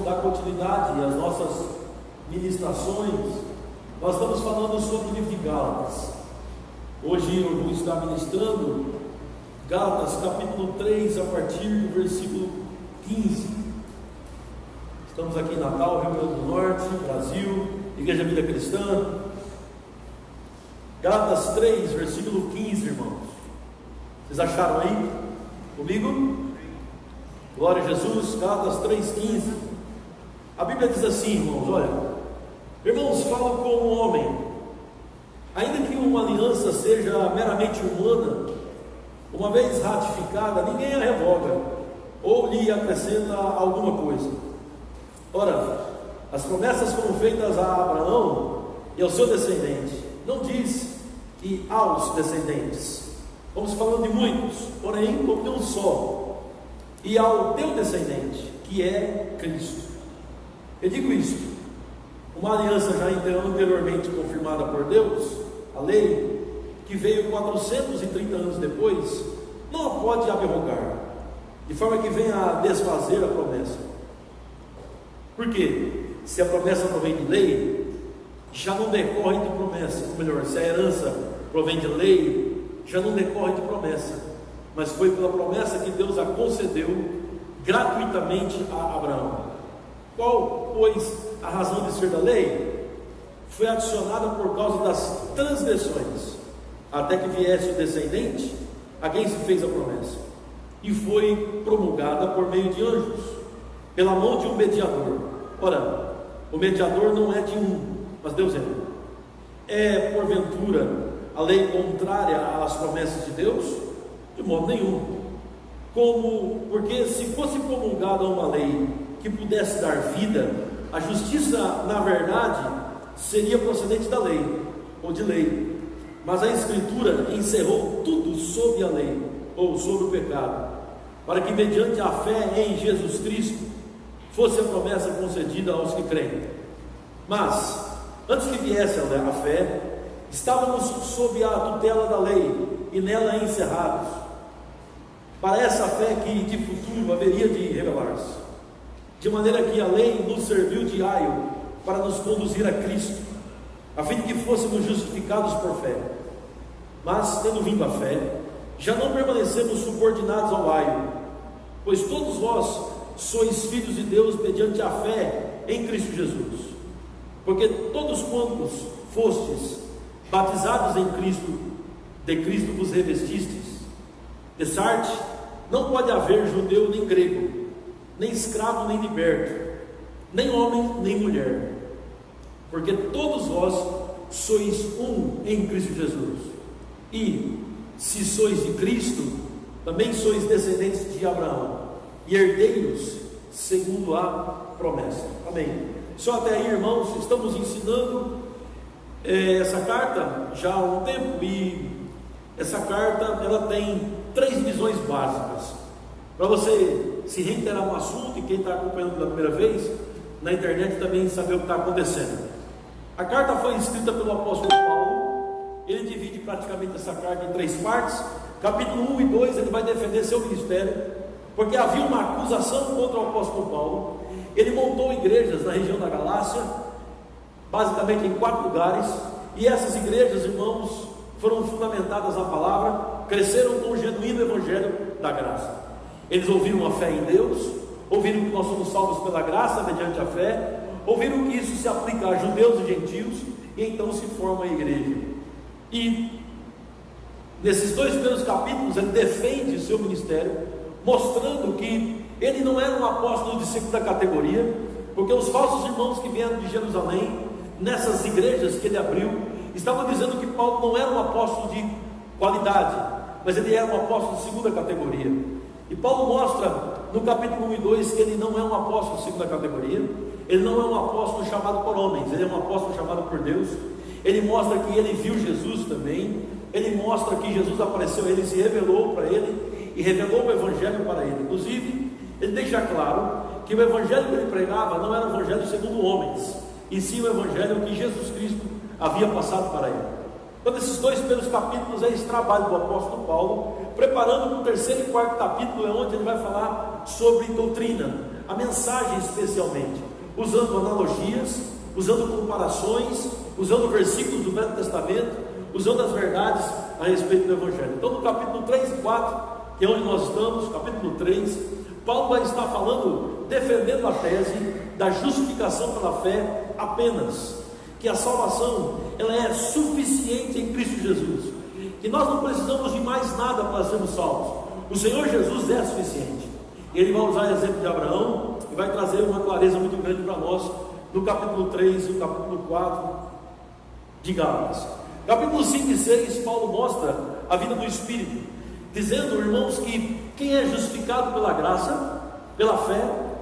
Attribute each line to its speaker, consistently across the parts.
Speaker 1: dar continuidade às nossas ministrações, nós estamos falando sobre o livro de Gálatas. Hoje eu vou estar ministrando Gálatas capítulo 3, a partir do versículo 15. Estamos aqui em Natal, Rio Grande do Norte, Brasil, Igreja Vida Cristã. Gálatas 3, versículo 15, irmãos. Vocês acharam aí? Comigo? Glória a Jesus. Gálatas 3,15. A Bíblia diz assim, irmãos, olha: irmãos, falo como homem, ainda que uma aliança seja meramente humana, uma vez ratificada, ninguém a revoga ou lhe acrescenta alguma coisa. Ora, as promessas foram feitas a Abraão e ao seu descendente. Não diz que aos descendentes, vamos falando de muitos, porém como de um só, e ao teu descendente, que é Cristo. Eu digo isto: uma aliança já anteriormente confirmada por Deus, a lei, que veio 430 anos depois, não a pode abrogar, de forma que venha a desfazer a promessa. Por quê? Se a promessa provém de lei, já não decorre de promessa. Ou melhor, se a herança provém de lei, já não decorre de promessa, mas foi pela promessa que Deus a concedeu gratuitamente a Abraão. Qual, pois, a razão de ser da lei? Foi adicionada por causa das transgressões, até que viesse o descendente a quem se fez a promessa, e foi promulgada por meio de anjos, pela mão de um mediador. Ora, o mediador não é de um, mas Deus é um. É, porventura, a lei contrária às promessas de Deus? De modo nenhum. Porque se fosse promulgada uma lei que pudesse dar vida, a justiça, na verdade, seria procedente da lei, ou de lei. Mas a Escritura encerrou tudo sob a lei, ou sobre o pecado, para que mediante a fé em Jesus Cristo fosse a promessa concedida aos que creem. Mas, antes que viesse a fé, estávamos sob a tutela da lei e nela encerrados, para essa fé que de futuro haveria de revelar-se, de maneira que a lei nos serviu de aio para nos conduzir a Cristo, a fim de que fôssemos justificados por fé. Mas, tendo vindo a fé, já não permanecemos subordinados ao aio, pois todos vós sois filhos de Deus mediante a fé em Cristo Jesus. Porque todos quantos fostes batizados em Cristo, de Cristo vos revestistes. De sorte, não pode haver judeu nem grego, nem escravo nem liberto, nem homem nem mulher, porque todos vós sois um em Cristo Jesus. E, se sois de Cristo, também sois descendentes de Abraão, e herdeiros segundo a promessa. Amém. Só até aí, irmãos, estamos ensinando essa carta já há um tempo, e essa carta ela tem 3 visões básicas. Para você se reiterar no assunto, e quem está acompanhando pela primeira vez na internet também saber o que está acontecendo. A carta foi escrita pelo apóstolo Paulo. Ele divide praticamente essa carta em 3 partes. Capítulo 1 e 2 ele vai defender seu ministério, porque havia uma acusação contra o apóstolo Paulo. Ele montou igrejas na região da Galácia, basicamente em 4 lugares, e essas igrejas, irmãos, foram fundamentadas na palavra, cresceram com o genuíno evangelho da graça. Eles ouviram a fé em Deus, ouviram que nós somos salvos pela graça mediante a fé, ouviram que isso se aplica a judeus e gentios, e então se forma a igreja. E nesses 2 primeiros capítulos ele defende o seu ministério, mostrando que ele não era um apóstolo de segunda categoria, porque os falsos irmãos que vieram de Jerusalém, nessas igrejas que ele abriu, estavam dizendo que Paulo não era um apóstolo de qualidade, mas ele era um apóstolo de segunda categoria. E Paulo mostra no capítulo 1 e 2 que ele não é um apóstolo de segunda categoria, ele não é um apóstolo chamado por homens, ele é um apóstolo chamado por Deus. Ele mostra que ele viu Jesus também, ele mostra que Jesus apareceu a ele, se revelou para ele e revelou o evangelho para ele. Inclusive, ele deixa claro que o evangelho que ele pregava não era o evangelho segundo homens, e sim o evangelho que Jesus Cristo havia passado para ele. Então, nesses 2 primeiros capítulos é esse trabalho do apóstolo Paulo, preparando para o 3º e 4º capítulo, é onde ele vai falar sobre doutrina, a mensagem especialmente, usando analogias, usando comparações, usando versículos do Velho Testamento, usando as verdades a respeito do Evangelho. Então no capítulo 3 e 4, que é onde nós estamos, capítulo 3, Paulo vai estar falando, defendendo a tese da justificação pela fé apenas, que a salvação ela é suficiente em Cristo Jesus, que nós não precisamos de mais nada para sermos salvos. O Senhor Jesus é suficiente. Ele vai usar o exemplo de Abraão e vai trazer uma clareza muito grande para nós no capítulo 3 e no capítulo 4 de Gálatas. Capítulo 5 e 6, Paulo mostra a vida do Espírito, dizendo, irmãos, que quem é justificado pela graça, pela fé,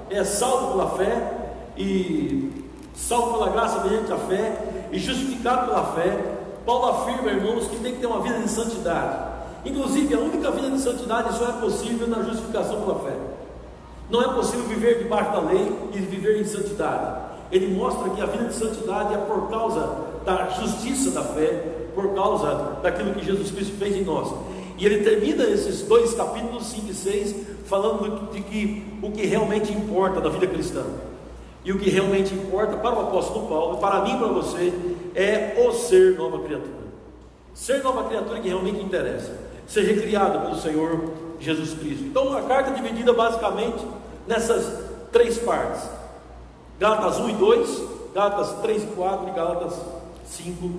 Speaker 1: é salvo pela fé, e salvo pela graça mediante a fé, e justificado pela fé. Paulo afirma, irmãos, que tem que ter uma vida de santidade. Inclusive, a única vida de santidade só é possível na justificação pela fé. Não é possível viver debaixo da lei e viver em santidade. Ele mostra que a vida de santidade é por causa da justiça da fé, por causa daquilo que Jesus Cristo fez em nós. E ele termina esses dois capítulos 5 e 6 falando de que o que realmente importa na vida cristã, e o que realmente importa para o apóstolo Paulo, para mim e para você, é o ser nova criatura. Ser nova criatura que realmente interessa, seja criado pelo Senhor Jesus Cristo. Então a carta é dividida basicamente nessas três partes: Gálatas 1 e 2, Gálatas 3 e 4 e Gálatas 5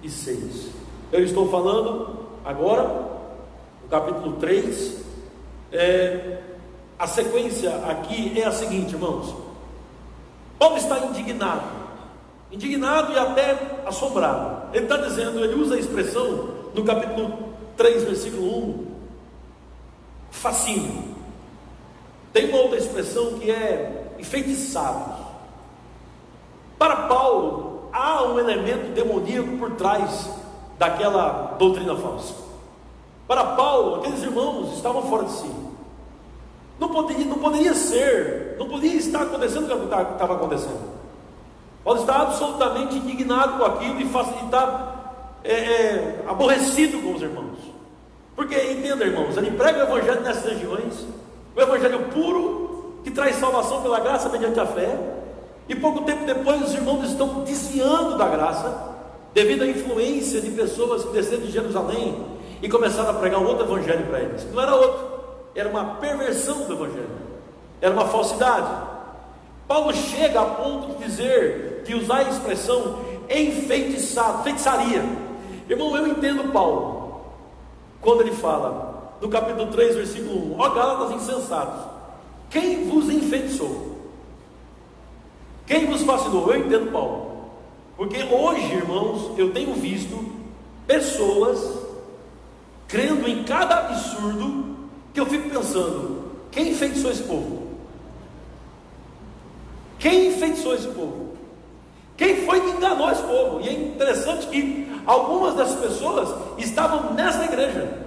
Speaker 1: e 6. Eu estou falando agora no capítulo 3. A sequência aqui é a seguinte, irmãos. Paulo está indignado e até assombrado. Ele está dizendo, ele usa a expressão no capítulo 3, versículo 1, fascínio. Tem uma outra expressão que é enfeitiçados. Para Paulo, há um elemento demoníaco por trás daquela doutrina falsa. Para Paulo, aqueles irmãos estavam fora de si. Não poderia estar acontecendo o que estava acontecendo. Paulo está absolutamente indignado com aquilo e está aborrecido com os irmãos. Porque, entenda, irmãos, ele prega o evangelho nessas regiões, o evangelho puro, que traz salvação pela graça mediante a fé, e pouco tempo depois os irmãos estão desviando da graça, devido à influência de pessoas que desceram de Jerusalém e começaram a pregar um outro evangelho para eles. Não era outro, era uma perversão do evangelho, era uma falsidade. Paulo chega a ponto de dizer, de usar a expressão enfeitiçado, feitiçaria. Irmão, eu entendo Paulo quando ele fala no capítulo 3, versículo 1: ó Gálatas insensatos, quem vos enfeitiçou? Quem vos fascinou? Eu entendo Paulo, porque hoje, irmãos, eu tenho visto pessoas crendo em cada absurdo, que eu fico pensando, quem enfeitiçou esse povo? Quem enfeitiçou esse povo? Quem foi que enganou esse povo? E é interessante que algumas dessas pessoas estavam nessa igreja.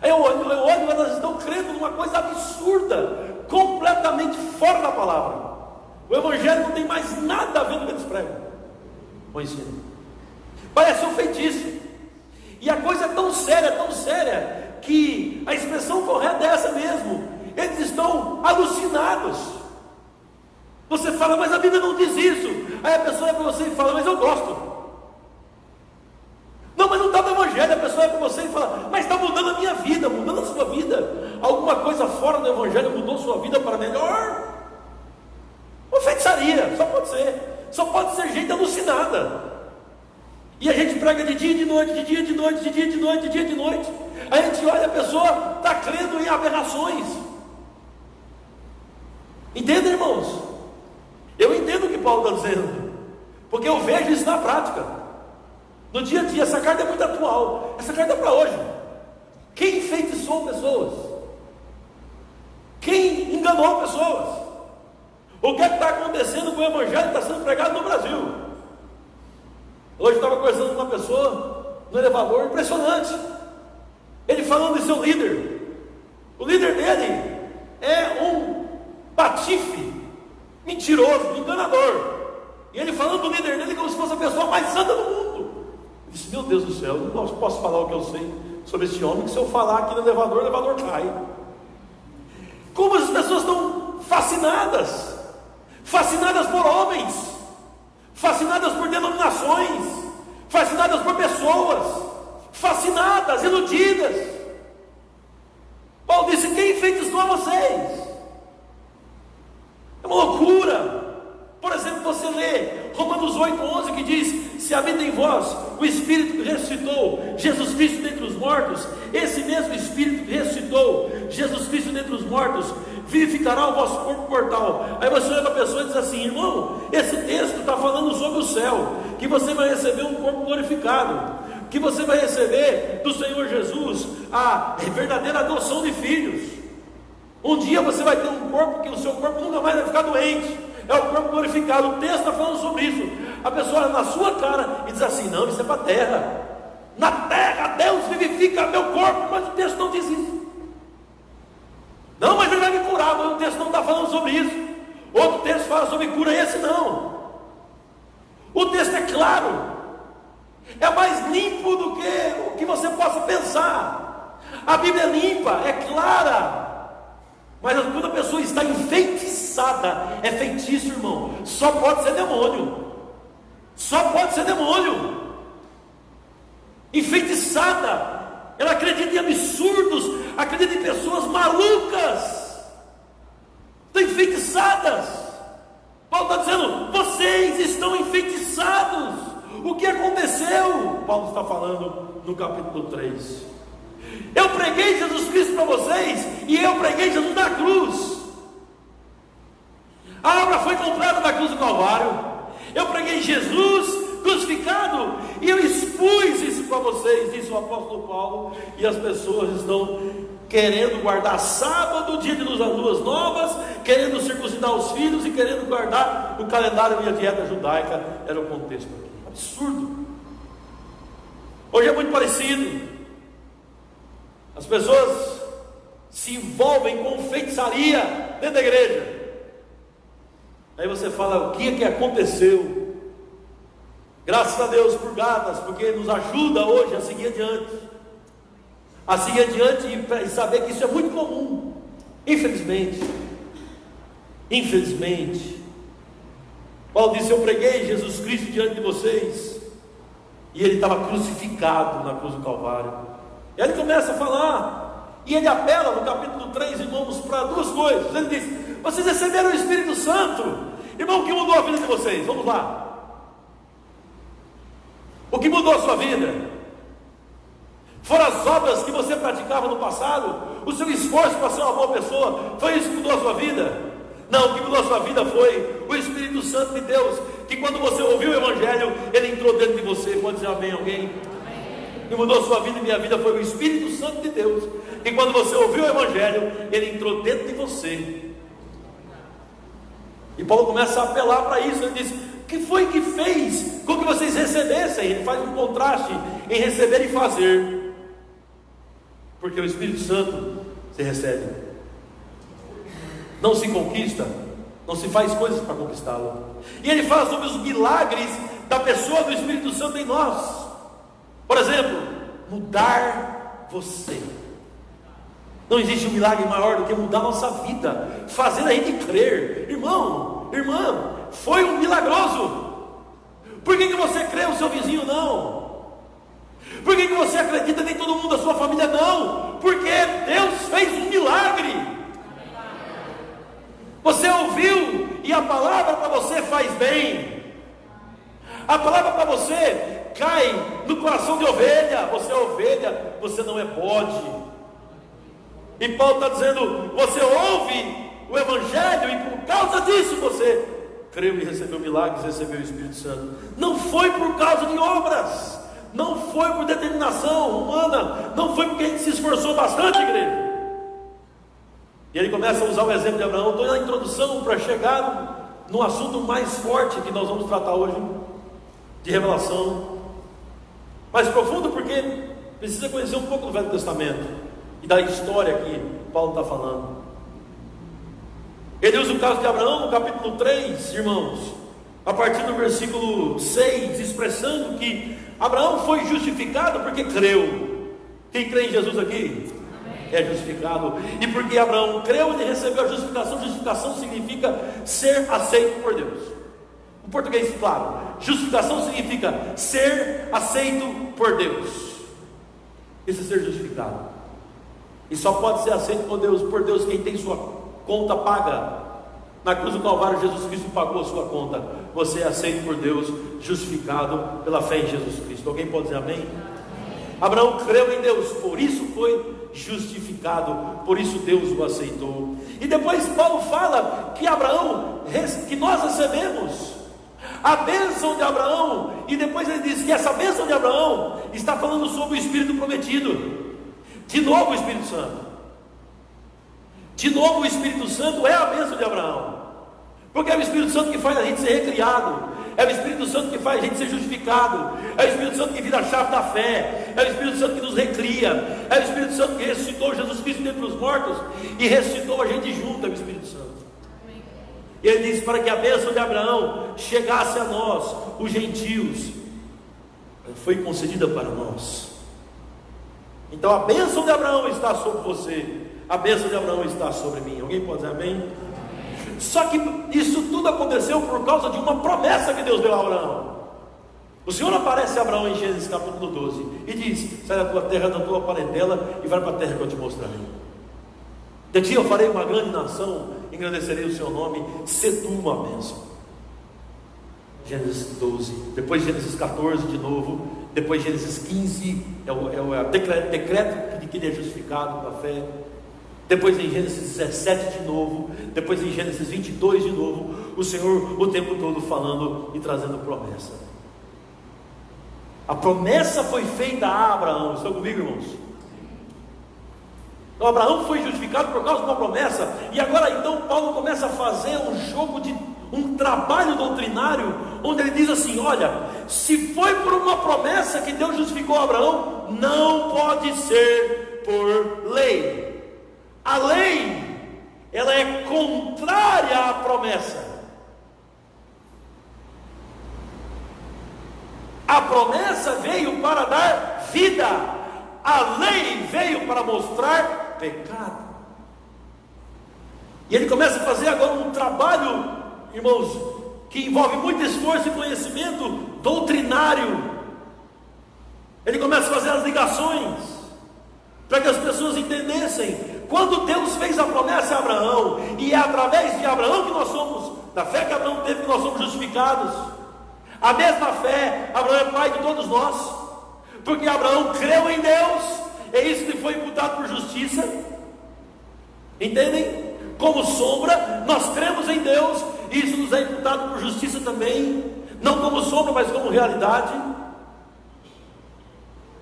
Speaker 1: Aí eu olho, elas estão crendo numa coisa absurda, completamente fora da palavra. O evangelho não tem mais nada a ver com o que eles pregam ou ensinam. Parece um feitiço. E a coisa é tão séria, que a expressão correta é essa mesmo. Eles estão alucinados. Você fala, mas a Bíblia não diz isso. Aí a pessoa é para você e fala, mas eu gosto. Não, mas não está no evangelho. A pessoa é para você e fala, mas está mudando a minha vida, mudando a sua vida. Alguma coisa fora do evangelho mudou sua vida para melhor? Uma feitiçaria, só pode ser gente alucinada. E a gente prega de dia e de noite, de dia e de noite, de dia e de noite, de dia e de noite. Aí a gente olha, a pessoa está crendo em aberrações. Entendem, irmãos? Eu entendo o que Paulo está dizendo, porque eu vejo isso na prática, no dia a dia. Essa carta é muito atual, essa carta é para hoje. Quem enfeitiçou pessoas? Quem enganou pessoas? O que está acontecendo com o evangelho que está sendo pregado no Brasil? Hoje eu estava conversando com uma pessoa no elevador, impressionante. Ele falando de seu líder. O líder dele é um patife, mentiroso, enganador. E ele falando do líder dele como se fosse a pessoa mais santa do mundo. Eu disse, meu Deus do céu, eu não posso falar o que eu sei sobre esse homem, que se eu falar aqui no elevador, o elevador cai. Como as pessoas estão fascinadas fascinadas, fascinadas por homens, fascinadas por denominações, fascinadas por pessoas, fascinadas, iludidas. Paulo disse: quem enfeitiçou vocês? É uma loucura. Por exemplo, você lê Romanos 8:11, que diz: se habita em vós o Espírito que ressuscitou Jesus Cristo dentre os mortos, esse mesmo Espírito que ressuscitou Jesus Cristo dentre os mortos vivificará o vosso corpo mortal. Aí você olha para a pessoa e diz assim: irmão, esse texto está falando sobre o céu, que você vai receber um corpo glorificado, que você vai receber do Senhor Jesus a verdadeira adoção de filhos. Um dia você vai ter um corpo que o seu corpo nunca mais vai ficar doente, é o corpo glorificado. O texto está falando sobre isso. A pessoa olha na sua cara e diz assim: não, isso é para a terra, na terra Deus vivifica meu corpo. Mas o texto não diz isso. Não, mas ele vai me curar. Mas o texto não está falando sobre isso. Outro texto fala sobre cura, esse não. O texto é claro, é mais limpo do que o que você possa pensar. A Bíblia é limpa, é clara. Mas quando a pessoa está enfeitiçada, é feitiço, irmão. Só pode ser demônio. Só pode ser demônio. Enfeitiçada, ela acredita em absurdos, acredita em pessoas malucas, estão enfeitiçadas. Paulo está dizendo: vocês estão enfeitiçados. O que aconteceu? Paulo está falando no capítulo 3. Eu preguei Jesus Cristo para vocês, e eu preguei Jesus na cruz. A obra foi completa na cruz do Calvário. Eu preguei Jesus crucificado, e eu expus isso para vocês, disse o apóstolo Paulo. E as pessoas estão querendo guardar sábado, dia de luas novas, querendo circuncidar os filhos e querendo guardar o calendário e a dieta judaica. Era o contexto aqui. Absurdo. Hoje é muito parecido. As pessoas se envolvem com feitiçaria dentro da igreja. Aí você fala: o que é que aconteceu? Graças a Deus por Gatas, porque nos ajuda hoje a seguir adiante. A seguir adiante e saber que isso é muito comum. Infelizmente. Infelizmente. Paulo disse: eu preguei Jesus Cristo diante de vocês, e ele estava crucificado na cruz do Calvário. E aí ele começa a falar, e ele apela no capítulo 3, irmãos, para duas coisas. Ele diz: vocês receberam o Espírito Santo. Irmão, o que mudou a vida de vocês? Vamos lá. O que mudou a sua vida? Foram as obras que você praticava no passado? O seu esforço para ser uma boa pessoa? Foi isso que mudou a sua vida? Não, o que mudou a sua vida foi o Espírito Santo de Deus, que quando você ouviu o Evangelho, ele entrou dentro de você. Pode dizer amém alguém? Que mudou a sua vida e minha vida foi o Espírito Santo de Deus, que quando você ouviu o Evangelho, ele entrou dentro de você. E Paulo começa a apelar para isso. Ele diz: o que foi que fez com que vocês recebessem? Ele faz um contraste em receber e fazer, porque o Espírito Santo se recebe, não se conquista, não se faz coisas para conquistá-lo. E ele fala sobre os milagres da pessoa do Espírito Santo em nós. Por exemplo, mudar você. Não existe um milagre maior do que mudar a nossa vida, fazer a gente crer. Irmão, irmã, foi um milagroso. Por que você crê, o seu vizinho não? Por que você acredita em todo mundo da sua família não? Porque Deus fez um milagre. Você ouviu, e a palavra para você faz bem. A palavra para você cai no coração de ovelha. Você é ovelha, você não é bode. E Paulo está dizendo: você ouve o Evangelho, e por causa disso você creu e recebeu milagres, recebeu o Espírito Santo. Não foi por causa de obras, não foi por determinação humana, não foi porque a gente se esforçou bastante, igreja. E ele começa a usar o exemplo de Abraão. Estou na introdução para chegar no assunto mais forte que nós vamos tratar hoje, de revelação, mais profundo, porque precisa conhecer um pouco do Velho Testamento e da história que Paulo está falando. Ele usa o caso de Abraão no capítulo 3, irmãos, a partir do versículo 6, expressando que Abraão foi justificado porque creu. Quem crê em Jesus aqui? é justificado. E porque Abraão creu, ele recebeu a justificação. Justificação significa ser aceito por Deus. Em português, claro, justificação significa ser aceito por Deus. Isso é ser justificado. E só pode ser aceito por Deus quem tem sua conta paga. Na cruz do Calvário, Jesus Cristo pagou a sua conta. Você é aceito por Deus, justificado pela fé em Jesus Cristo. Alguém pode dizer amém? Abraão creu em Deus, por isso foi justificado, por isso Deus o aceitou. E depois Paulo fala que que nós recebemos a bênção de Abraão, e depois ele diz que essa bênção de Abraão está falando sobre o Espírito prometido. De novo o Espírito Santo. De novo o Espírito Santo é a bênção de Abraão, porque é o Espírito Santo que faz a gente ser recriado, é o Espírito Santo que faz a gente ser justificado, é o Espírito Santo que vira a chave da fé, é o Espírito Santo que nos recria, é o Espírito Santo que ressuscitou Jesus Cristo dentre os mortos e ressuscitou a gente junto, é o Espírito Santo. E ele diz para que a bênção de Abraão chegasse a nós, os gentios, foi concedida para nós. Então a bênção de Abraão está sobre você, a bênção de Abraão está sobre mim. Alguém pode dizer amém? Só que isso tudo aconteceu por causa de uma promessa que Deus deu a Abraão. O Senhor aparece a Abraão em Gênesis capítulo 12 e diz: sai da tua terra, da tua parentela, e vai para a terra que eu te mostrarei. De ti eu farei uma grande nação, engrandecerei o seu nome, se tu uma bênção. Gênesis 12, depois Gênesis 14 de novo, depois Gênesis 15 é o decreto de que ele é justificado da fé. Depois em Gênesis 17 de novo, depois em Gênesis 22 de novo, o Senhor o tempo todo falando e trazendo promessa. A promessa foi feita a Abraão. Estão comigo, irmãos? Então Abraão foi justificado por causa de uma promessa. E agora então Paulo começa a fazer um trabalho doutrinário, onde ele diz assim: olha, se foi por uma promessa que Deus justificou Abraão, não pode ser por lei. A lei, ela é contrária à promessa. A promessa veio para dar vida, a lei veio para mostrar pecado. E ele começa a fazer agora um trabalho, irmãos, que envolve muito esforço e conhecimento doutrinário. Ele começa a fazer as ligações para que as pessoas entendessem. Quando Deus fez a promessa a Abraão, e é através de Abraão que nós somos, da fé que Abraão teve, que nós somos justificados. A mesma fé, Abraão é pai de todos nós, porque Abraão creu em Deus, é isso que foi imputado por justiça. Entendem? Como sombra, nós cremos em Deus, e isso nos é imputado por justiça também, não como sombra, mas como realidade.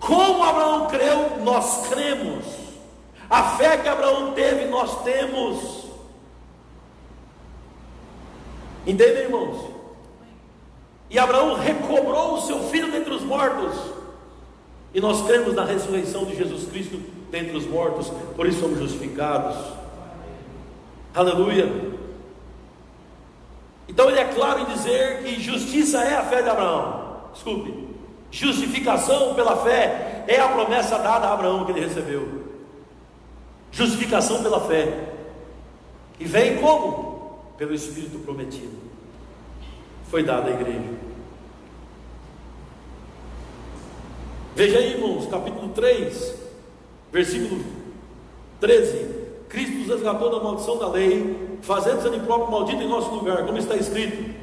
Speaker 1: Como Abraão creu, nós cremos. A fé que Abraão teve, nós temos. Entendem, irmãos? E Abraão recobrou o seu filho dentre os mortos, e nós cremos na ressurreição de Jesus Cristo dentre os mortos, por isso somos justificados. Aleluia. Então ele é claro em dizer que justiça é a fé de Abraão. Desculpe, justificação pela fé é a promessa dada a Abraão que ele recebeu. Justificação pela fé. E vem como? Pelo Espírito prometido. Foi dado à igreja. Veja aí, irmãos, capítulo 3, versículo 13. Cristo nos resgatou da maldição da lei, fazendo-se ele próprio maldito em nosso lugar, como está escrito.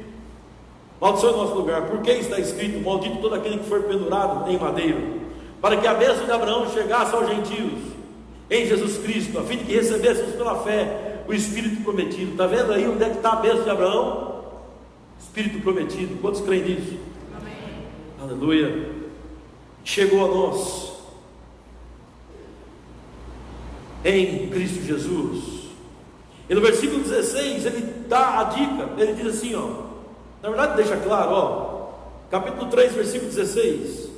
Speaker 1: Maldição em nosso lugar. Por que está escrito? Maldito todo aquele que for pendurado em madeiro, para que a bênção de Abraão chegasse aos gentios em Jesus Cristo, a fim de que recebêssemos pela fé o Espírito prometido. Está vendo aí onde é que está a bênção de Abraão? Espírito prometido. Quantos creem nisso? Amém. Aleluia. Chegou a nós em Cristo Jesus. E no versículo 16 ele dá a dica. Ele diz assim, ó, na verdade deixa claro, ó, capítulo 3, versículo 16: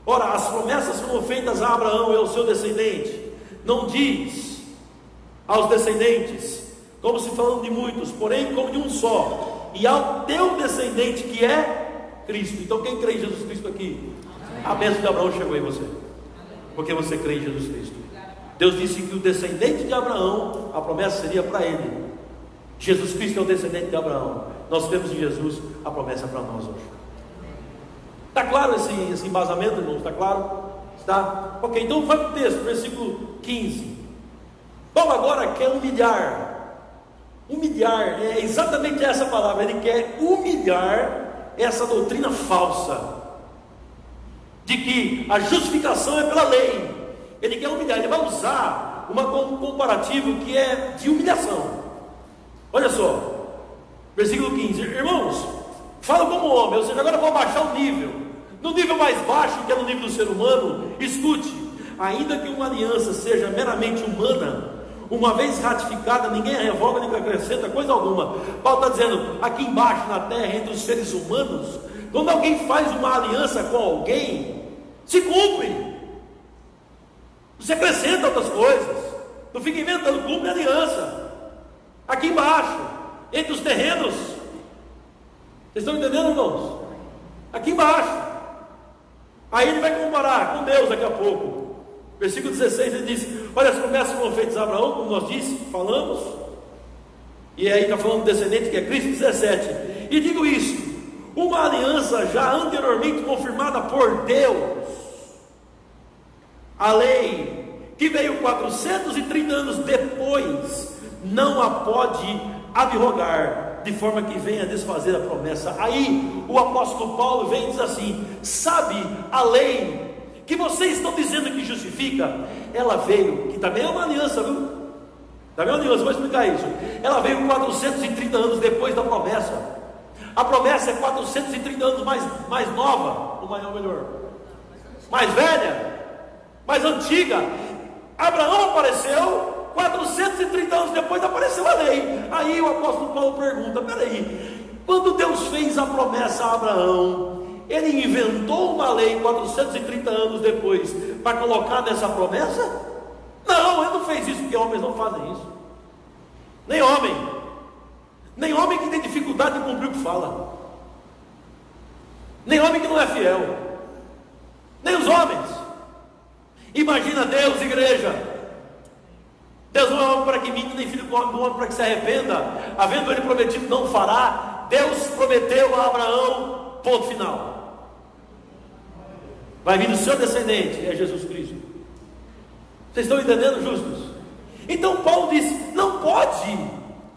Speaker 1: ora, as promessas foram feitas a Abraão e ao seu descendente. Não diz aos descendentes, como se falando de muitos, porém como de um só, e ao teu descendente, que é Cristo. Então quem crê em Jesus Cristo aqui? A bênção de Abraão chegou em você, porque você crê em Jesus Cristo. Deus disse que o descendente de Abraão, a promessa seria para ele. Jesus Cristo é o descendente de Abraão. Nós temos em Jesus a promessa para nós hoje. Está claro esse embasamento, irmãos? Está claro? Está? Ok, então vai para o texto, versículo 15. Paulo agora quer humilhar. Humilhar, é exatamente essa palavra. Ele quer humilhar essa doutrina falsa de que a justificação é pela lei. Ele quer humilhar, ele vai usar um comparativo que é de humilhação. Olha só, versículo 15: irmãos, fala como homem, ou seja, agora eu vou baixar o nível. No nível mais baixo, que é no nível do ser humano, escute: ainda que uma aliança seja meramente humana, uma vez ratificada, ninguém a revoga nem acrescenta coisa alguma. Paulo está dizendo, aqui embaixo na terra, entre os seres humanos, quando alguém faz uma aliança com alguém, se cumpre. Você acrescenta outras coisas, não fica inventando, cumpre a aliança. Aqui embaixo, entre os terrenos, vocês estão entendendo, irmãos? Aqui embaixo. Aí ele vai comparar com Deus daqui a pouco. Versículo 16 ele diz: olha, as promessas foram feitas a Abraão, como nós falamos, e aí está falando do descendente que é Cristo. 17: e digo isso, uma aliança já anteriormente confirmada por Deus, a lei que veio 430 anos depois, não a pode abrogar, de forma que venha desfazer a promessa. Aí o apóstolo Paulo vem e diz assim: sabe, a lei que vocês estão dizendo que justifica, ela veio, que também é uma aliança, viu? Também é uma aliança, vou explicar isso. Ela veio 430 anos depois da promessa. A promessa é 430 anos mais nova, ou melhor, mais velha, mais antiga. Abraão apareceu 430 anos depois, apareceu a lei. Aí o apóstolo Paulo pergunta: peraí, quando Deus fez a promessa a Abraão, ele inventou uma lei 430 anos depois para colocar nessa promessa? Não, ele não fez isso, porque homens não fazem isso. Nem homem que tem dificuldade de cumprir o que fala, nem homem que não é fiel, nem os homens. Imagina Deus, igreja. Deus não é homem para que minta, nem filho do homem para que se arrependa. Havendo ele prometido, não fará. Deus prometeu a Abraão, ponto final. Vai vir o seu descendente, é Jesus Cristo. Vocês estão entendendo, justos? Então Paulo diz: não pode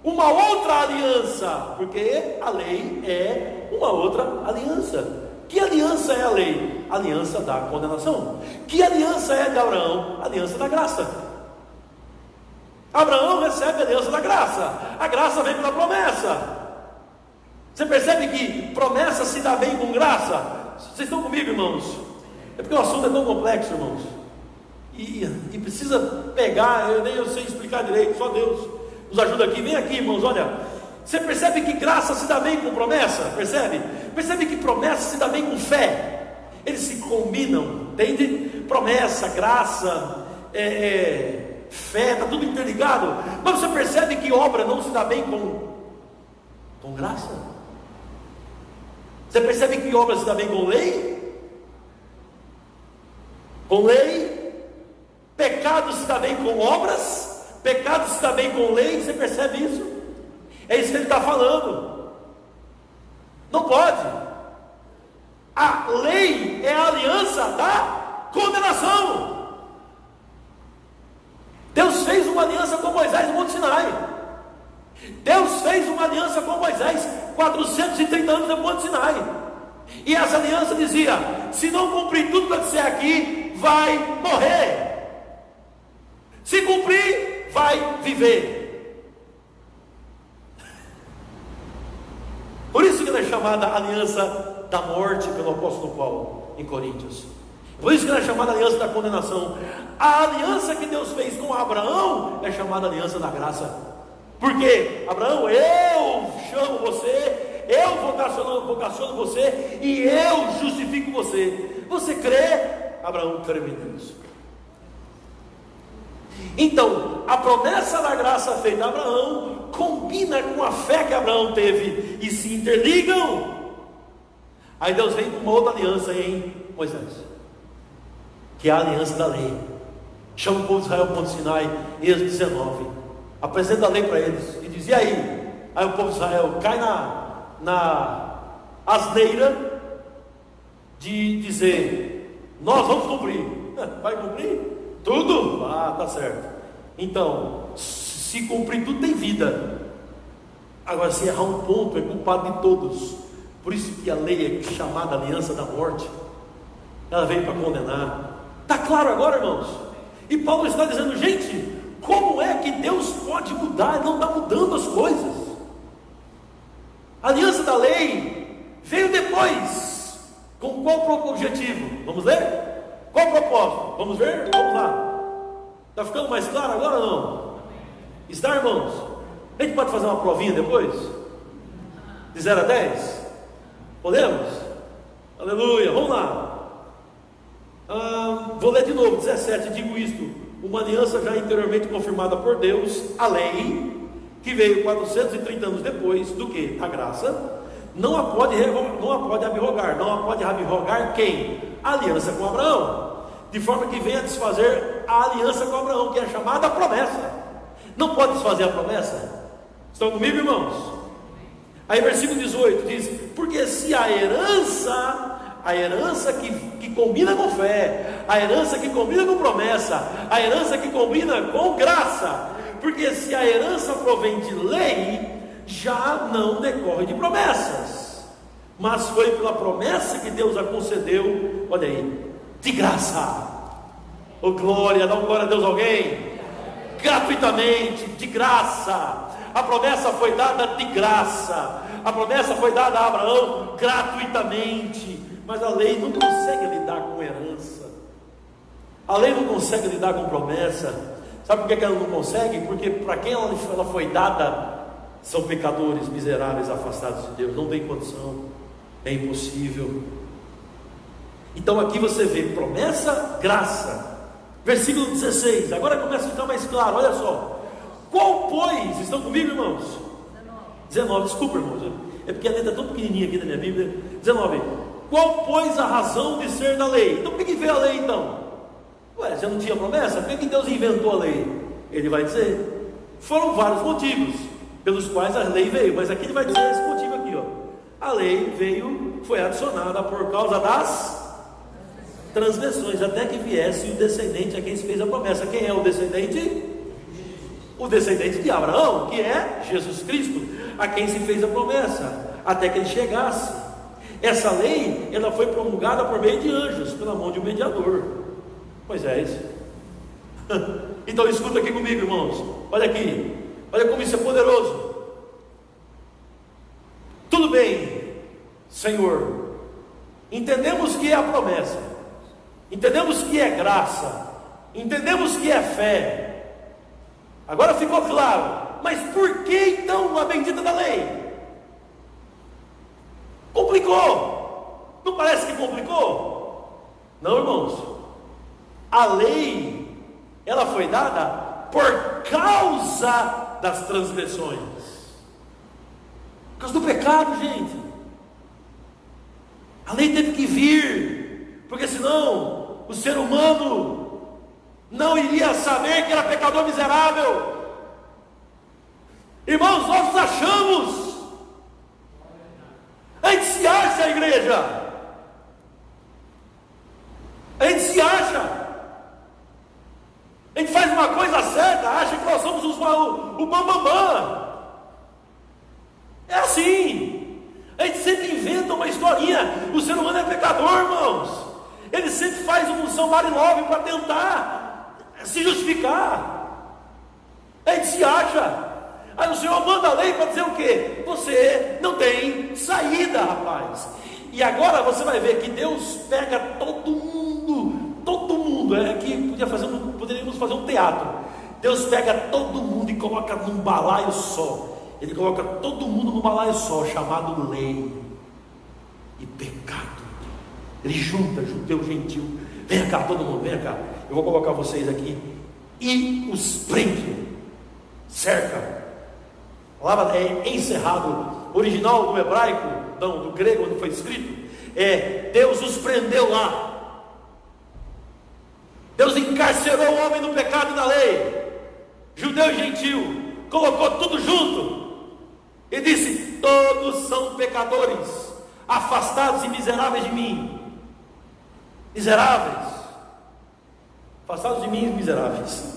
Speaker 1: uma outra aliança, porque a lei é uma outra aliança. Que aliança é a lei? Aliança da condenação. Que aliança é de Abraão? Aliança da graça. Abraão recebe a aliança da graça. A graça vem pela promessa. Você percebe que promessa se dá bem com graça? Vocês estão comigo, irmãos? É porque o assunto é tão complexo, irmãos, e precisa pegar. Eu sei explicar direito, só Deus nos ajuda aqui. Vem aqui, irmãos, olha. Você percebe que graça se dá bem com promessa? Percebe? Percebe que promessa se dá bem com fé? Eles se combinam, entende? Promessa, graça, fé, está tudo interligado. Mas você percebe que obra não se dá bem com graça? Você percebe que obra se dá bem com lei? Com lei? Pecado se dá bem com obras? Pecado se dá bem com lei? Você percebe isso? É isso que ele está falando. Não pode. A lei é a aliança da condenação. Deus fez uma aliança com Moisés no Monte Sinai. Deus fez uma aliança com Moisés 430 anos no Monte Sinai. E essa aliança dizia: se não cumprir tudo que eu disser aqui, vai morrer. Se cumprir, vai viver. Por isso que ela é chamada aliança da morte pelo apóstolo Paulo em Coríntios. Por isso que ela é chamada aliança da condenação. A aliança que Deus fez com Abraão é chamada aliança da graça. Porque Abraão, eu chamo você, eu vocaciono você, e eu justifico você. Você crê? Abraão crê nisso. Então, a promessa da graça feita a Abraão combina com a fé que Abraão teve e se interligam. Aí Deus vem com uma outra aliança em Moisés, que é a aliança da lei. chama o povo de Israel ao Monte Sinai, Êxodo 19, apresenta a lei para eles, e diz, e aí? Aí o povo de Israel cai na asneira de dizer, nós vamos cumprir. Vai cumprir? Tudo? Ah, tá certo. Então, se cumprir tudo tem vida. Agora, se errar um ponto, é culpado de todos. Por isso que a lei é chamada aliança da morte. Ela veio para condenar. Está claro agora, irmãos? E Paulo está dizendo, gente, como é que Deus pode mudar? Não está mudando as coisas. A aliança da lei veio depois. Com qual objetivo? Vamos ler? Qual o propósito? Vamos ver? Vamos lá. Está ficando mais claro agora ou não? Está, irmãos? A gente pode fazer uma provinha depois? De 0 a 10? Podemos? Aleluia, vamos lá. Vou ler de novo, 17, digo isto: uma aliança já anteriormente confirmada por Deus, a lei, que veio 430 anos depois do que? Da graça, não a pode abrogar. Não a pode abrogar quem? A aliança com Abraão, de forma que venha desfazer a aliança com Abraão, que é chamada promessa. Não pode desfazer a promessa. Estão comigo, irmãos? Aí versículo 18 diz, porque se a herança que combina com fé, a herança que combina com promessa, a herança que combina com graça, porque se a herança provém de lei, já não decorre de promessas, mas foi pela promessa que Deus a concedeu, olha aí, de graça. Oh glória, dá uma glória a Deus alguém? Gratuitamente, de graça. A promessa foi dada de graça, a promessa foi dada a Abraão gratuitamente. Mas a lei não consegue lidar com herança, a lei não consegue lidar com promessa. Sabe por que ela não consegue? Porque para quem ela foi dada são pecadores miseráveis, afastados de Deus. Não tem condição, é impossível. Então aqui você vê promessa, graça. Versículo 16, agora começa a ficar mais claro, olha só. Qual pois, estão comigo, irmãos? 19, desculpa, irmãos, é porque a letra é tão pequenininha aqui na minha Bíblia. 19, qual pois a razão de ser da lei? Então por que veio a lei então? Ué, já não tinha promessa? Por que Deus inventou a lei? Ele vai dizer, foram vários motivos pelos quais a lei veio, mas aqui ele vai dizer esse motivo aqui, ó. A lei veio, foi adicionada por causa das transgressões, até que viesse o descendente a quem se fez a promessa. Quem é o descendente? O descendente de Abraão, que é Jesus Cristo, a quem se fez a promessa, até que ele chegasse. Essa lei, ela foi promulgada por meio de anjos, pela mão de um mediador, Moisés. Então escuta aqui comigo, irmãos, olha aqui, olha como isso é poderoso. Tudo bem, Senhor, entendemos que é a promessa, entendemos que é graça, entendemos que é fé. Agora ficou claro, mas por que então a bendita da lei? Complicou, não parece que complicou? Não, irmãos, a lei, ela foi dada por causa das transgressões, por causa do pecado, gente. A lei teve que vir, porque senão o ser humano não iria saber que era pecador miserável. Irmãos, nós nos achamos, a gente se acha, a igreja, a gente se acha, a gente faz uma coisa certa, acha que nós somos o bambambam. É assim, a gente sempre inventa uma historinha. O ser humano é pecador, irmãos. Ele sempre faz um somebody love para tentar se justificar. A gente se acha. Aí o Senhor manda a lei para dizer o quê? Você não tem saída, rapaz. E agora você vai ver que Deus pega todo mundo, é que poderíamos fazer um teatro. Deus pega todo mundo e coloca num balaio só. Ele coloca todo mundo num balaio só, chamado lei e pecado. Ele junta judeu, gentil. Vem cá, todo mundo, vem cá. Eu vou colocar vocês aqui e os prende, cerca. A palavra é encerrado. Original do hebraico, não, do grego, onde foi escrito, é Deus os prendeu lá. Deus encarcerou o homem no pecado e na lei, judeu e gentil, colocou tudo junto e disse: todos são pecadores, afastados e miseráveis de mim. Miseráveis, afastados de mim e miseráveis,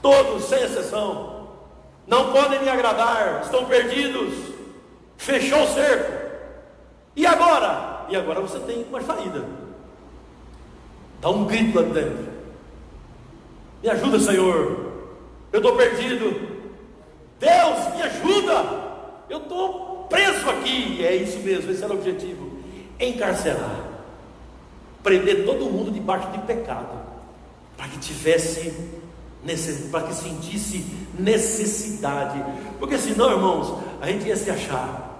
Speaker 1: todos sem exceção, não podem me agradar, estão perdidos, fechou o cerco. E agora? E agora você tem uma saída. Dá um grito lá dentro: me ajuda, Senhor, eu estou perdido. Deus, me ajuda, eu estou preso aqui. E é isso mesmo, esse era o objetivo: encarcerar, prender todo mundo debaixo de pecado, para que para que sentisse necessidade, porque senão, irmãos, a gente ia se achar.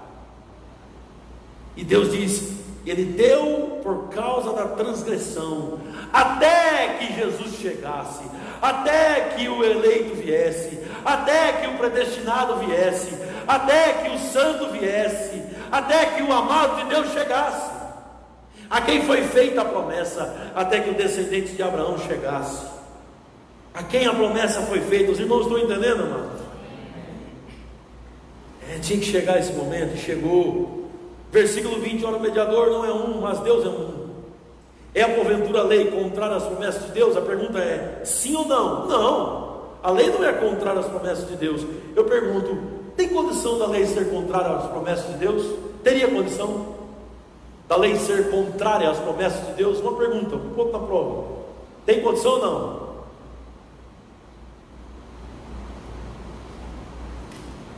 Speaker 1: E Deus diz: Ele deu por causa da transgressão, até que Jesus chegasse, até que o eleito viesse, até que o predestinado viesse, até que o santo viesse, até que o amado de Deus chegasse, a quem foi feita a promessa, até que o descendente de Abraão chegasse. A quem a promessa foi feita? Os irmãos estão entendendo, amados? Tinha que chegar esse momento, e chegou. Versículo 20: ora, o mediador não é um, mas Deus é um. É a porventura a lei contrária às promessas de Deus? A pergunta é sim ou não? Não, a lei não é contrária às promessas de Deus. Eu pergunto: tem condição da lei ser contrária às promessas de Deus? Teria condição da lei ser contrária às promessas de Deus? Uma pergunta, um pouco na prova: tem condição ou não?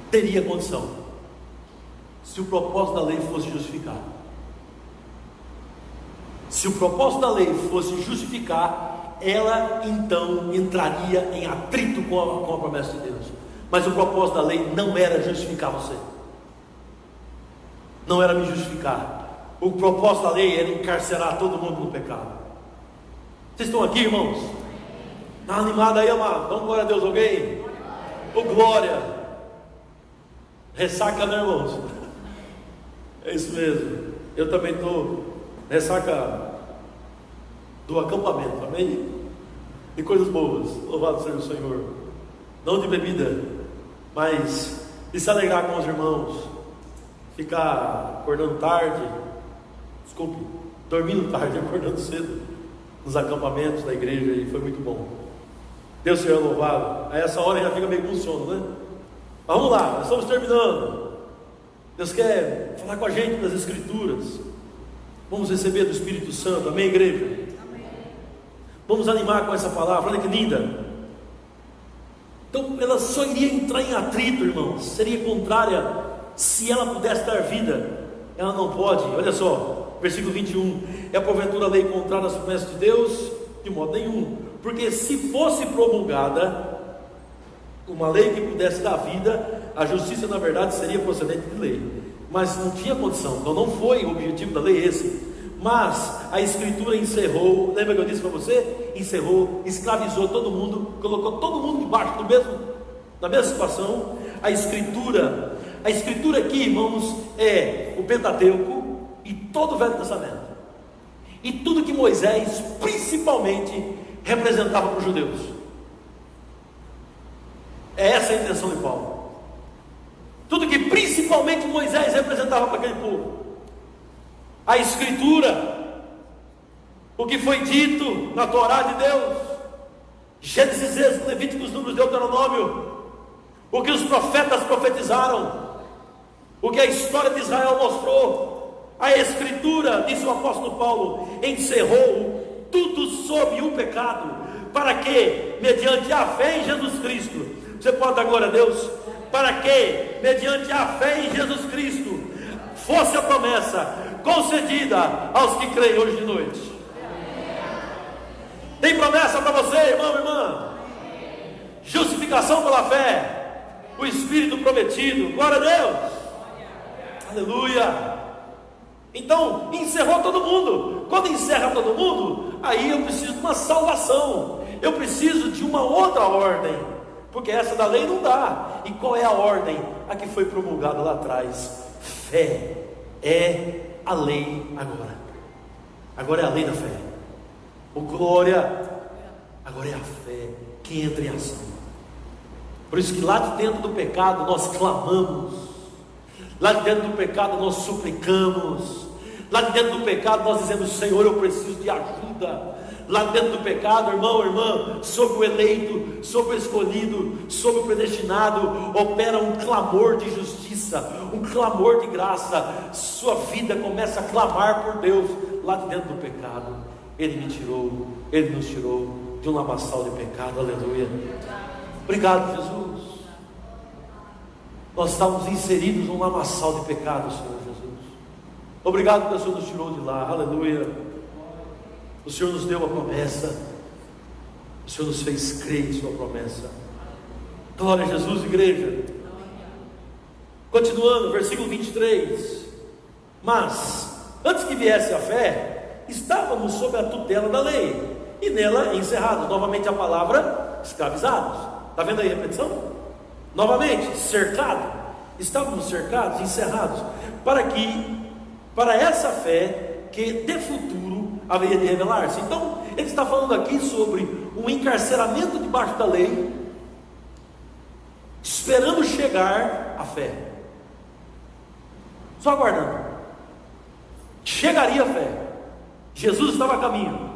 Speaker 1: Teria condição, se o propósito da lei fosse justificar. Se o propósito da lei fosse justificar, ela então entraria em atrito com a promessa de Deus. Mas o propósito da lei não era justificar você, não era me justificar. O propósito da lei era encarcerar todo mundo no pecado. Vocês estão aqui, irmãos? Está animado aí, amado? Dá glória a Deus, alguém? Ô, glória! Ressaca, né, irmãos? É isso mesmo. Eu também estou ressaca do acampamento, amém? E coisas boas, louvado seja o Senhor. Não de bebida, mas de se alegrar com os irmãos, ficar acordando tarde, dormindo tarde, acordando cedo, nos acampamentos da igreja, e foi muito bom. Deus seja louvado. A essa hora já fica meio com sono, né? Mas vamos lá, nós estamos terminando. Deus quer falar com a gente das Escrituras. Vamos receber do Espírito Santo, amém, igreja? Amém. Vamos animar com essa palavra, olha que linda. Então, ela só iria entrar em atrito, irmãos, seria contrária se ela pudesse dar vida. Ela não pode, olha só, versículo 21: é porventura a lei contrária às promessas de Deus? De modo nenhum, porque se fosse promulgada uma lei que pudesse dar vida, a justiça na verdade seria procedente de lei, mas não tinha condição. Então não foi o objetivo da lei esse. Mas a Escritura encerrou, lembra que eu disse para você? Encerrou, escravizou todo mundo, colocou todo mundo debaixo da mesma situação. A Escritura aqui, irmãos, é o Pentateuco e todo o Velho Testamento, e tudo que Moisés principalmente representava para os judeus. É essa a intenção de Paulo. Tudo que principalmente Moisés representava para aquele povo. A Escritura, o que foi dito na Torá de Deus, Gênesis, Êxodo, Levíticos, Números, Deuteronômio, o que os profetas profetizaram, o que a história de Israel mostrou. A Escritura, disse o apóstolo Paulo, encerrou tudo sob o pecado, para que, mediante a fé em Jesus Cristo, você pode dar glória a Deus? Para que, mediante a fé em Jesus Cristo, fosse a promessa concedida aos que creem hoje de noite. Tem promessa para você, irmão, irmã? Justificação pela fé, o Espírito prometido, glória a Deus, aleluia. Então, encerrou todo mundo. Quando encerra todo mundo, aí eu preciso de uma salvação, eu preciso de uma outra ordem, porque essa da lei não dá. E qual é a ordem? A que foi promulgada lá atrás. Fé é a lei agora. Agora é a lei da fé. Oh glória! Agora é a fé que entra em ação. Por isso que lá de dentro do pecado nós clamamos, lá de dentro do pecado nós suplicamos, lá de dentro do pecado nós dizemos: Senhor, eu preciso de ajuda. Lá dentro do pecado, irmão, irmã, sobre o eleito, sobre o escolhido, sobre o predestinado, opera um clamor de justiça, um clamor de graça. Sua vida começa a clamar por Deus. Lá de dentro do pecado, Ele me tirou, Ele nos tirou de um lamaçal de pecado. Aleluia. Obrigado, Jesus. Nós estávamos inseridos num lamaçal de pecado, Senhor Jesus. Obrigado que o Senhor nos tirou de lá. Aleluia. O Senhor nos deu a promessa, o Senhor nos fez crer em sua promessa. Glória a Jesus, igreja. Continuando, versículo 23. Mas, antes que viesse a fé, estávamos sob a tutela da lei, e nela encerrados. Novamente a palavra escravizados. Está vendo aí a repetição? Novamente, cercado. Estávamos cercados, encerrados, para essa fé que de futuro haveria de revelar-se. Então ele está falando aqui sobre um encarceramento debaixo da lei, esperando chegar a fé, só aguardando. Chegaria a fé. Jesus estava a caminho.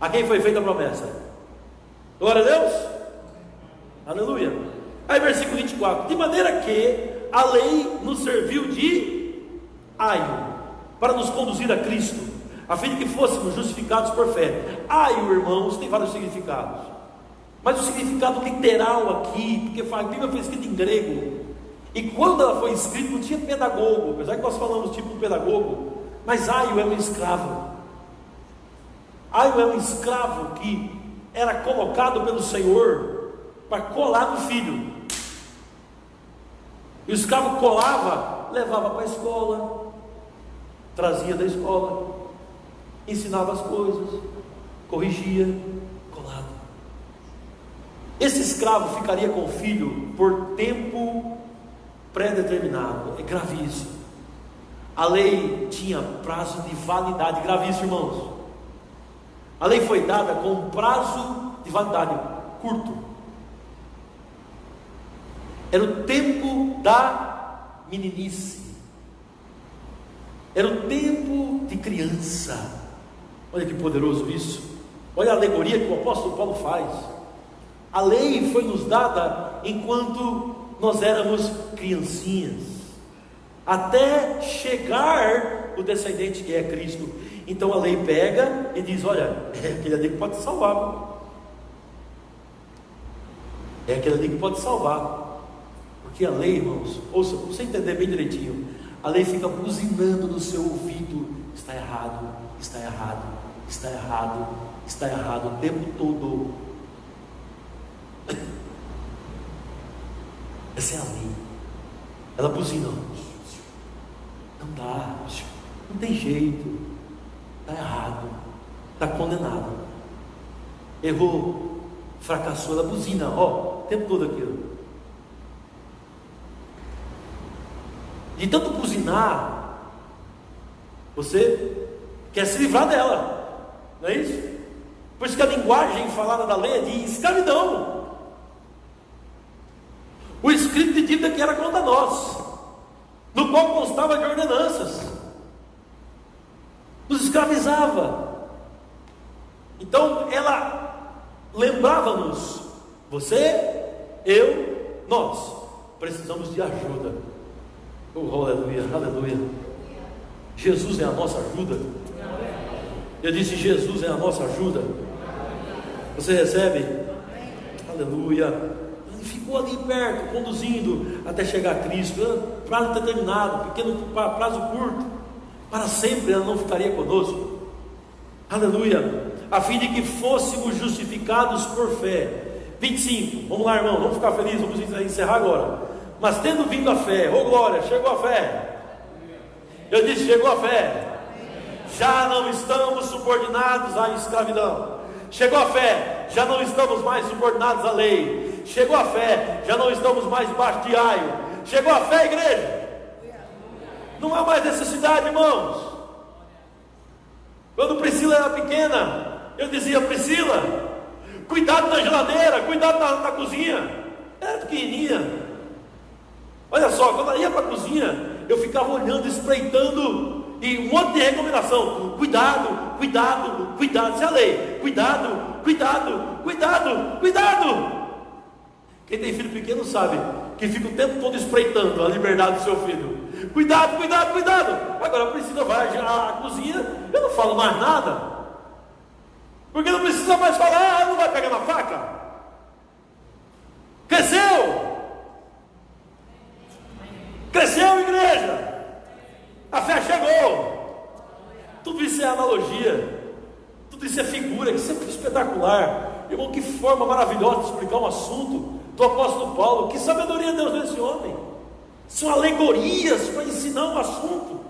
Speaker 1: A quem foi feita a promessa? Glória a Deus. Aleluia. Aí versículo 24: de maneira que a lei nos serviu de aio para nos conduzir a Cristo, a fim de que fôssemos justificados por fé. Aio, irmãos, tem vários significados, mas o significado literal aqui, porque a Bíblia foi escrita em grego, e quando ela foi escrita não tinha pedagogo, apesar que nós falamos tipo um pedagogo, mas aio é um escravo. Aio é um escravo que era colocado pelo Senhor para colar no filho. E o escravo colava, levava para a escola, trazia da escola, ensinava as coisas, corrigia, colava. Esse escravo ficaria com o filho por tempo pré-determinado. É gravíssimo. A lei tinha prazo de validade. Gravíssimo, irmãos. A lei foi dada com um prazo de validade curto. Era o tempo da meninice, era o tempo de criança. Olha que poderoso isso. Olha a alegoria que o apóstolo Paulo faz. A lei foi nos dada enquanto nós éramos criancinhas, até chegar o descendente que é Cristo. Então a lei pega e diz: olha, é aquele ali que pode te salvar. É aquele ali que pode te salvar. Porque a lei, irmãos, ouça, para você entender bem direitinho, a lei fica buzinando no seu ouvido: está errado, está errado, está errado, está errado, o tempo todo. Essa é a lei. Ela buzina: não dá, não tem jeito, está errado, está condenado, errou, fracassou. Ela buzina, ó, o tempo todo aquilo. De tanto buzinar, você quer se livrar dela, não é isso? Por isso que a linguagem falada da lei é de escravidão. O escrito de dívida que era contra nós, no qual constava de ordenanças, nos escravizava. Então ela lembrava-nos: você, eu, nós precisamos de ajuda. Oh, aleluia, aleluia. Jesus é a nossa ajuda. Eu disse: Jesus é a nossa ajuda. Você recebe? Aleluia. Ele ficou ali perto, conduzindo até chegar a Cristo. Prazo determinado, pequeno prazo curto. Para sempre ela não ficaria conosco. Aleluia. A fim de que fôssemos justificados por fé. 25, vamos lá, irmão, vamos ficar felizes, vamos encerrar agora. Mas tendo vindo a fé, oh glória, chegou a fé. Eu disse: chegou a fé. Já não estamos subordinados à escravidão. Chegou a fé, já não estamos mais subordinados à lei. Chegou a fé, já não estamos mais debaixo de aio. Chegou a fé, igreja. Não há mais necessidade, irmãos. Quando Priscila era pequena, eu dizia: Priscila, Cuidado na geladeira, cuidado na cozinha. Era pequenininha. Olha só, quando ela ia para a cozinha, eu ficava olhando, espreitando, e um monte de recomendação: cuidado, cuidado, cuidado. Isso é a lei: cuidado, cuidado, cuidado, cuidado. Quem tem filho pequeno sabe que fica o tempo todo espreitando a liberdade do seu filho. Cuidado, cuidado, cuidado. Agora a Priscila vai à cozinha, eu não falo mais nada, porque não precisa mais falar, não vai pegar na faca. Cresceu, cresceu, igreja, a fé chegou. Tudo isso é analogia, tudo isso é figura, isso é espetacular. Irmão, que forma maravilhosa de explicar um assunto do apóstolo Paulo. Que sabedoria Deus deu a esse homem. São alegorias para ensinar um assunto.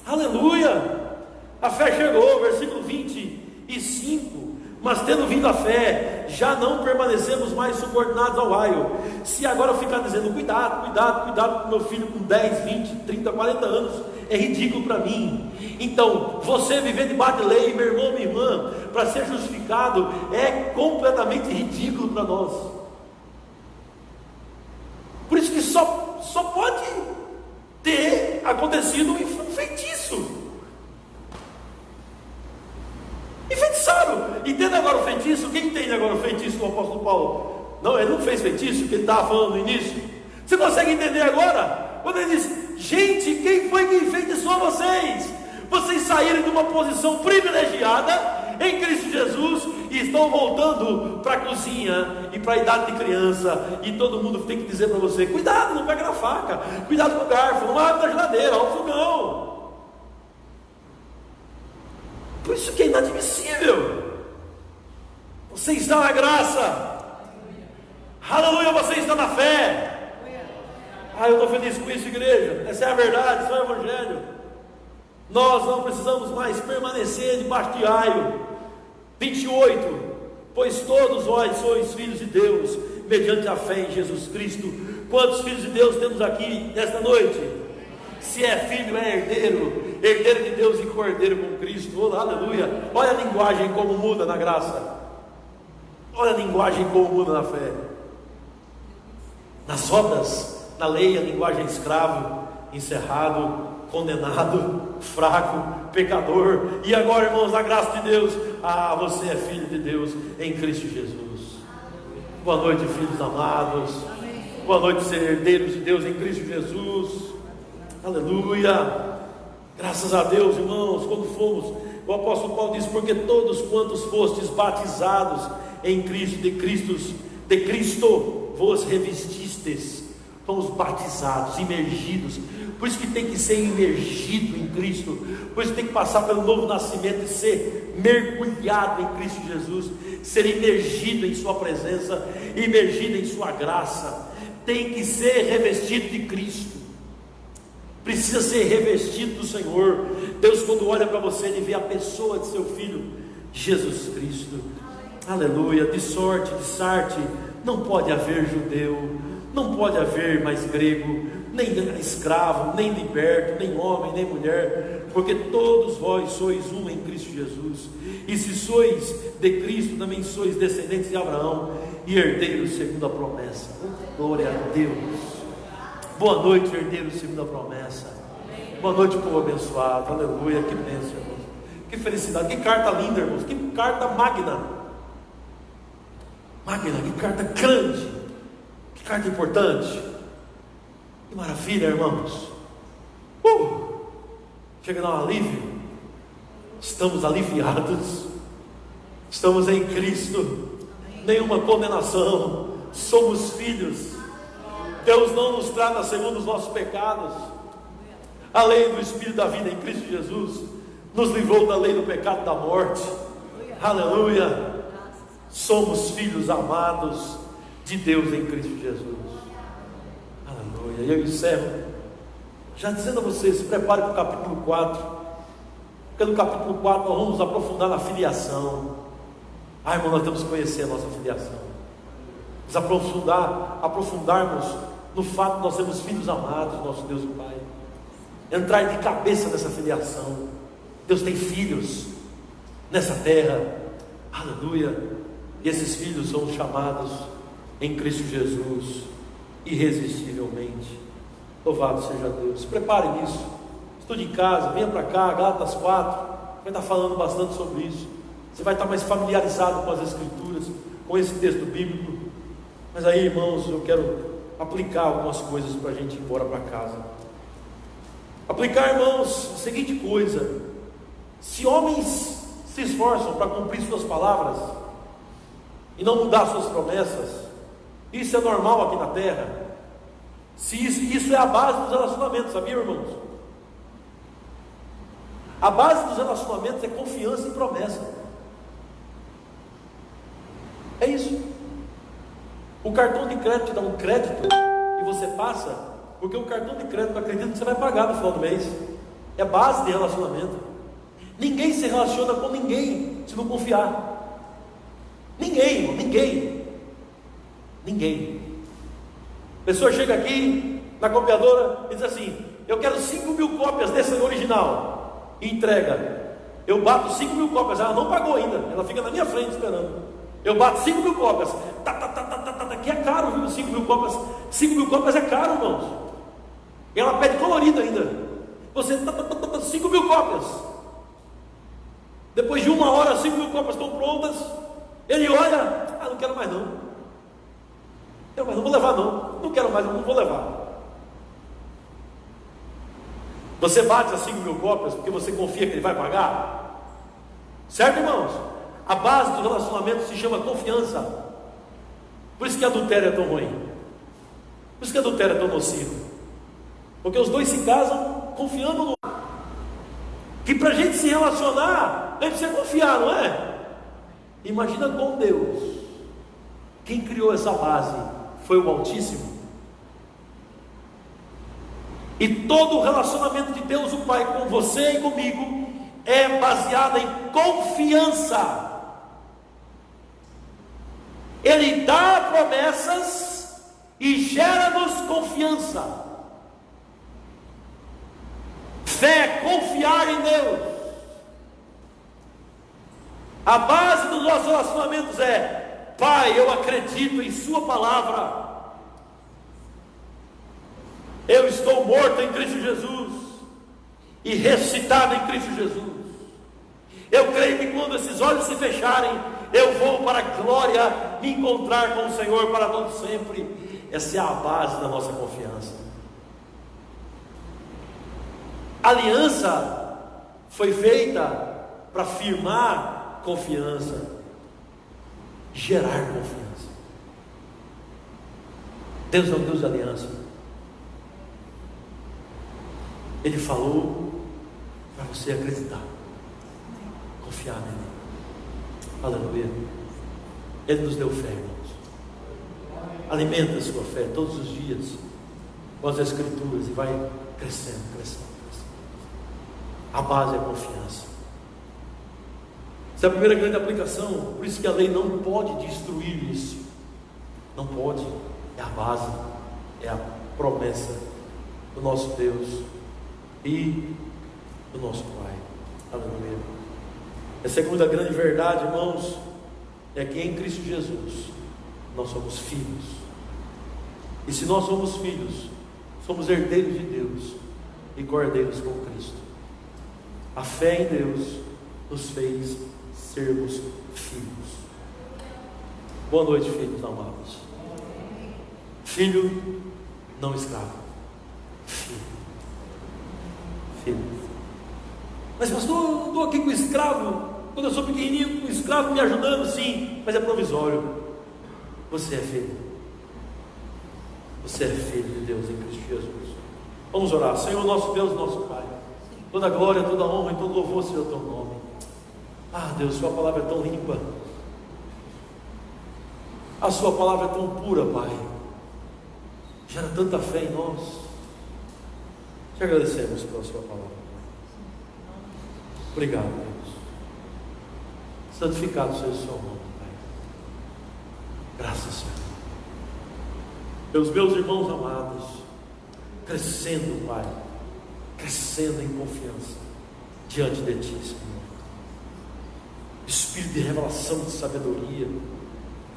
Speaker 1: Aleluia. A fé chegou, versículo 25. Mas tendo vindo a fé, já não permanecemos mais subordinados ao raio. Se agora eu ficar dizendo cuidado, cuidado, cuidado com meu filho com 10, 20, 30, 40 anos, é ridículo para mim. Então, você viver debaixo de lei, meu irmão, minha irmã, para ser justificado, é completamente ridículo para nós. Por isso que só pode ter acontecido um feitiço. Enfeitiçaram. Entenda agora o feitiço. Quem entende agora o feitiço do apóstolo Paulo? Não, ele não fez feitiço, que ele estava falando no início. Você consegue entender agora? Quando ele diz: gente, quem foi que enfeitiçou vocês? Vocês saíram de uma posição privilegiada em Cristo Jesus e estão voltando para a cozinha e para a idade de criança, e todo mundo tem que dizer para você: cuidado, não pega na faca, cuidado com o garfo, não abre da geladeira, olha o fogão. Por isso que é inadmissível. Você está na graça, aleluia, você está na fé. Eu estou feliz com isso, igreja. Essa é a verdade, isso é o evangelho. Nós não precisamos mais permanecer debaixo de aio. 28. Pois todos vós sois filhos de Deus, mediante a fé em Jesus Cristo. Quantos filhos de Deus temos aqui nesta noite? Se é filho, é herdeiro, herdeiro de Deus e cordeiro com Cristo. Oh, aleluia. Olha a linguagem como muda na graça. Olha a linguagem como muda na fé. Nas obras, na lei, a linguagem é escravo, encerrado, condenado, fraco, pecador. E agora, irmãos, na graça de Deus, você é filho de Deus em Cristo Jesus. Boa noite, filhos amados. Boa noite, ser herdeiros de Deus em Cristo Jesus. Aleluia. Graças a Deus, irmãos. Quando fomos, o apóstolo Paulo diz: porque todos quantos fostes batizados em Cristo, de Cristo vos revestistes. Fomos batizados, imergidos. Por isso que tem que ser imergido em Cristo. Por isso que tem que passar pelo novo nascimento e ser mergulhado em Cristo Jesus, ser imergido em sua presença, imergido em sua graça. Tem que ser revestido de Cristo. Precisa ser revestido do Senhor. Deus, quando olha para você, Ele vê a pessoa de seu Filho Jesus Cristo. Aleluia. De sorte, de sarte, não pode haver judeu, não pode haver mais grego, nem escravo, nem liberto, nem homem, nem mulher, porque todos vós sois um em Cristo Jesus. E se sois de Cristo, também sois descendentes de Abraão e herdeiros segundo a promessa. Glória a Deus. Boa noite, herdeiros segundo a promessa. Boa noite, povo abençoado. Aleluia, que bênção, irmãos. Que felicidade, que carta linda, irmãos. Que carta magna. Magna, que carta grande. Que carta importante. Que maravilha, irmãos. Chega a dar um alívio. Estamos aliviados. Estamos em Cristo. Nenhuma condenação. Somos filhos. Deus não nos trata segundo os nossos pecados. A lei do Espírito da vida em Cristo Jesus nos livrou da lei do pecado e da morte. Aleluia. Somos filhos amados de Deus em Cristo Jesus. Aleluia. E eu encerro já dizendo a vocês: se prepare para o capítulo 4, porque no capítulo 4 nós vamos aprofundar na filiação. Irmão, nós temos que conhecer a nossa filiação. Vamos aprofundarmos no fato de nós sermos filhos amados, nosso Deus e Pai. Entrar de cabeça nessa filiação. Deus tem filhos nessa terra. Aleluia. E esses filhos são chamados em Cristo Jesus irresistivelmente. Louvado seja Deus. Se prepare nisso. Estude em casa, venha para cá, Gálatas 4. Vai estar falando bastante sobre isso. Você vai estar mais familiarizado com as Escrituras, com esse texto bíblico. Mas aí, irmãos, eu quero aplicar algumas coisas para a gente ir embora para casa. Aplicar, irmãos, a seguinte coisa: se homens se esforçam para cumprir suas palavras e não mudar suas promessas, isso é normal aqui na terra. Se isso é a base dos relacionamentos, sabia, irmãos? A base dos relacionamentos é confiança e promessa. É isso. O cartão de crédito te dá um crédito e você passa, porque o cartão de crédito acredita que você vai pagar no final do mês. É base de relacionamento. Ninguém se relaciona com ninguém se não confiar. Ninguém, irmão, ninguém. A pessoa chega aqui na copiadora e diz assim: eu quero 5.000 cópias desse original, e entrega. Eu bato 5.000 cópias, ela não pagou ainda, ela fica na minha frente esperando. Eu bato 5.000 cópias, que é caro, viu? 5.000 cópias, 5.000 cópias é caro, irmãos. E ela pede colorida ainda. Você 5.000 cópias. Depois de 1 hora, 5.000 cópias estão prontas. Ele olha: não quero mais não. Não vou levar não quero mais, não vou levar. Você bate as 5.000 cópias porque você confia que ele vai pagar? Certo, irmãos? A base do relacionamento se chama confiança. Por isso que adultério é tão ruim. Por isso que adultério é tão nocivo. Porque os dois se casam confiando no outro. Que para a gente se relacionar, a gente precisa confiar, não é? Imagina com Deus. Quem criou essa base foi o Altíssimo. E todo o relacionamento de Deus, o Pai, com você e comigo, é baseado em confiança. Ele dá promessas e gera-nos confiança. Fé é confiar em Deus. A base dos nossos relacionamentos é: Pai, eu acredito em Sua palavra. Eu estou morto em Cristo Jesus e ressuscitado em Cristo Jesus. Eu creio que quando esses olhos se fecharem, eu vou para a glória me encontrar com o Senhor para todo sempre. Essa é a base da nossa confiança. A aliança foi feita para firmar confiança, gerar confiança. Deus é um Deus de aliança. Ele falou para você acreditar, confiar nele. Aleluia. Ele nos deu fé, irmãos. Alimenta a sua fé todos os dias com as Escrituras e vai crescendo. A base é a confiança. Essa é a primeira grande aplicação. Por isso que a lei não pode destruir isso. Não pode. É a base, é a promessa do nosso Deus e do nosso Pai. Aleluia. A segunda grande verdade, irmãos, é que em Cristo Jesus nós somos filhos. E se nós somos filhos, somos herdeiros de Deus e cordeiros com Cristo. A fé em Deus nos fez sermos filhos. Boa noite, filhos amados. Filho, não escravo. Filho. Mas pastor, eu não estou aqui com o escravo. Quando eu sou pequenininho, com o escravo me ajudando, sim, mas é provisório. Você é filho. Você é filho de Deus em Cristo Jesus. Vamos orar. Senhor, nosso Deus, nosso Pai, toda glória, toda honra e todo louvor seja o teu nome. Ah, Deus, sua palavra é tão limpa. A sua palavra é tão pura, Pai. Gera tanta fé em nós. Te agradecemos pela sua palavra. Obrigado, Deus. Santificado seja o seu nome, Pai. Graças, Senhor. Pelos meus irmãos amados, crescendo, Pai, crescendo em confiança diante de Ti, Senhor. Espírito de revelação, de sabedoria,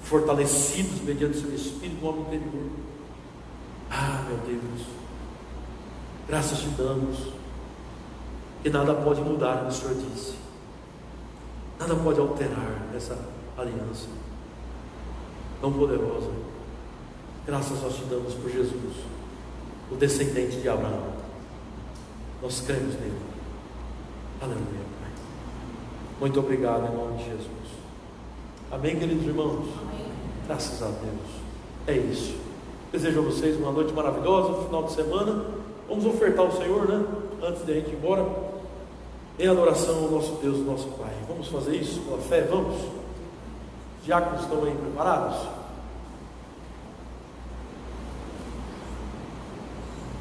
Speaker 1: fortalecidos mediante o seu Espírito no homem interior. Ah, meu Deus, graças te damos, que nada pode mudar, como o Senhor disse, nada pode alterar essa aliança tão poderosa. Graças nós te damos por Jesus, o descendente de Abraão. Nós cremos nele. Aleluia, Pai. Muito obrigado em nome de Jesus. Amém, queridos irmãos? Amém. Graças a Deus. É isso. Desejo a vocês uma noite maravilhosa, final de semana. Vamos ofertar ao Senhor, né? Antes de a gente ir embora, em adoração ao nosso Deus, nosso Pai. Vamos fazer isso com a fé? Vamos? Os diáconos estão aí preparados?